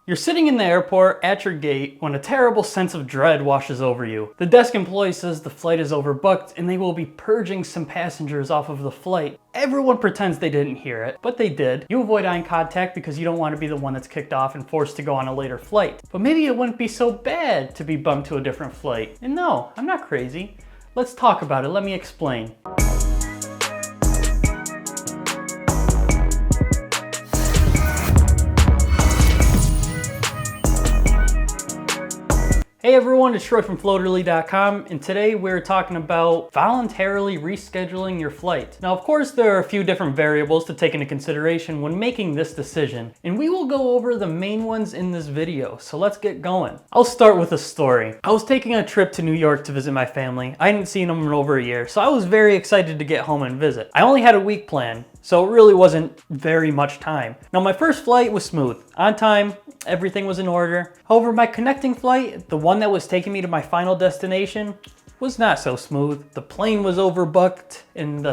You're sitting in the airport at your gate when a terrible sense of dread washes over you. The desk employee says the flight is overbooked and they will be purging some passengers off of the flight. Everyone pretends they didn't hear it, but they did. You avoid eye contact because you don't want to be the one that's kicked off and forced to go on a later flight. But maybe it wouldn't be so bad to be bumped to a different flight. And no, I'm not crazy. Let's talk about it. Let me explain. Hey everyone, it's Troy from Floaterly.com, and today we're talking about voluntarily rescheduling your flight. Now, of course, there are a few different variables to take into consideration when making this decision, and we will go over the main ones in this video, so let's get going. I'll start with a story. I was taking a trip to New York to visit my family. I hadn't seen them in over a year, so I was very excited to get home and visit. I only had a week planned, so it really wasn't very much time. Now, my first flight was smooth. On time, everything was in order. However, my connecting flight, the one that was taking me to my final destination, was not so smooth. The plane was overbooked, and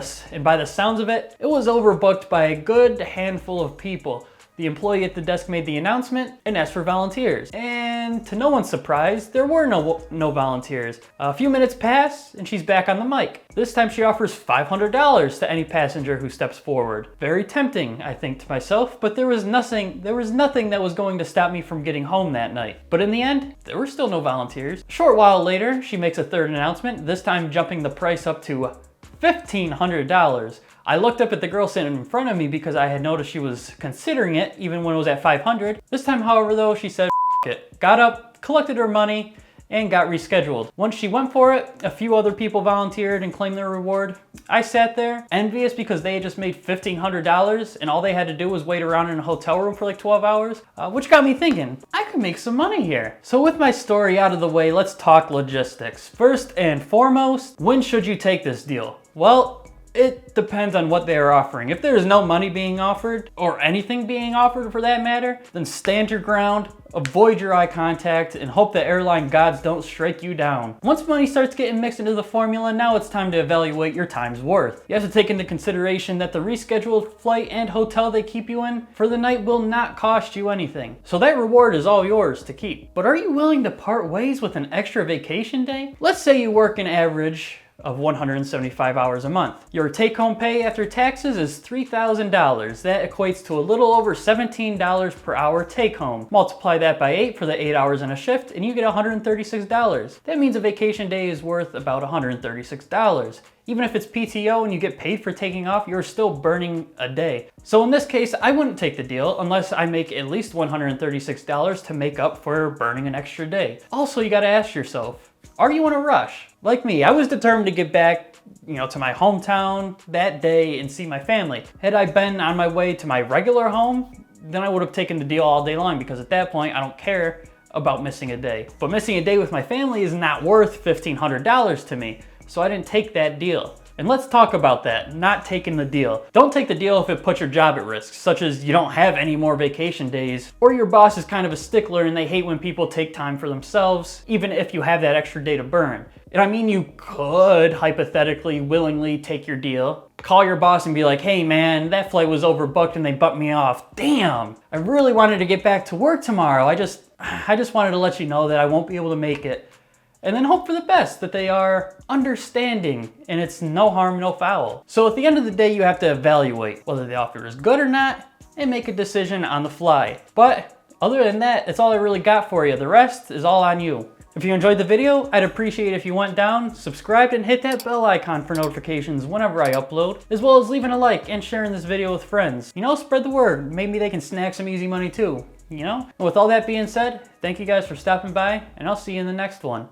by the sounds of it, it was overbooked by a good handful of people. The employee at the desk made the announcement and asked for volunteers. And to no one's surprise, there were no volunteers. A few minutes pass and she's back on the mic. This time she offers $500 to any passenger who steps forward. Very tempting, I think to myself, but there was nothing that was going to stop me from getting home that night. But in the end, there were still no volunteers. A short while later, she makes a third announcement, this time jumping the price up to $1,500. I looked up at the girl sitting in front of me because I had noticed she was considering it even when it was at $500. This time, however, though, she said F it. Got up, collected her money, and got rescheduled. Once she went for it, a few other people volunteered and claimed their reward. I sat there, envious because they had just made $1,500 and all they had to do was wait around in a hotel room for like 12 hours, which got me thinking, I could make some money here. So with my story out of the way, let's talk logistics. First and foremost, when should you take this deal? Well, it depends on what they are offering. If there is no money being offered, or anything being offered for that matter, then stand your ground, avoid your eye contact, and hope the airline gods don't strike you down. Once money starts getting mixed into the formula, now it's time to evaluate your time's worth. You have to take into consideration that the rescheduled flight and hotel they keep you in for the night will not cost you anything. So that reward is all yours to keep. But are you willing to part ways with an extra vacation day? Let's say you work an average of 175 hours a month. Your take-home pay after taxes is $3,000. That equates to a little over $17 per hour take-home. Multiply that by 8 for the 8 hours in a shift and you get $136. That means a vacation day is worth about $136. Even if it's PTO and you get paid for taking off, you're still burning a day. So in this case, I wouldn't take the deal unless I make at least $136 to make up for burning an extra day. Also, you gotta ask yourself, are you in a rush? Like me, I was determined to get back, to my hometown that day and see my family. Had I been on my way to my regular home, then I would have taken the deal all day long because at that point, I don't care about missing a day. But missing a day with my family is not worth $1,500 to me, so I didn't take that deal. And let's talk about that, not taking the deal. Don't take the deal if it puts your job at risk, such as you don't have any more vacation days, or your boss is kind of a stickler and they hate when people take time for themselves, even if you have that extra day to burn. And I mean, you could hypothetically, willingly take your deal, call your boss and be like, hey man, that flight was overbooked and they bumped me off. Damn, I really wanted to get back to work tomorrow. I just wanted to let you know that I won't be able to make it. And then hope for the best, that they are understanding and it's no harm, no foul. So at the end of the day, you have to evaluate whether the offer is good or not and make a decision on the fly. But other than that, that's all I really got for you. The rest is all on you. If you enjoyed the video, I'd appreciate it if you went down, subscribed, and hit that bell icon for notifications whenever I upload, as well as leaving a like and sharing this video with friends. Spread the word. Maybe they can snag some easy money too, And with all that being said, thank you guys for stopping by, and I'll see you in the next one.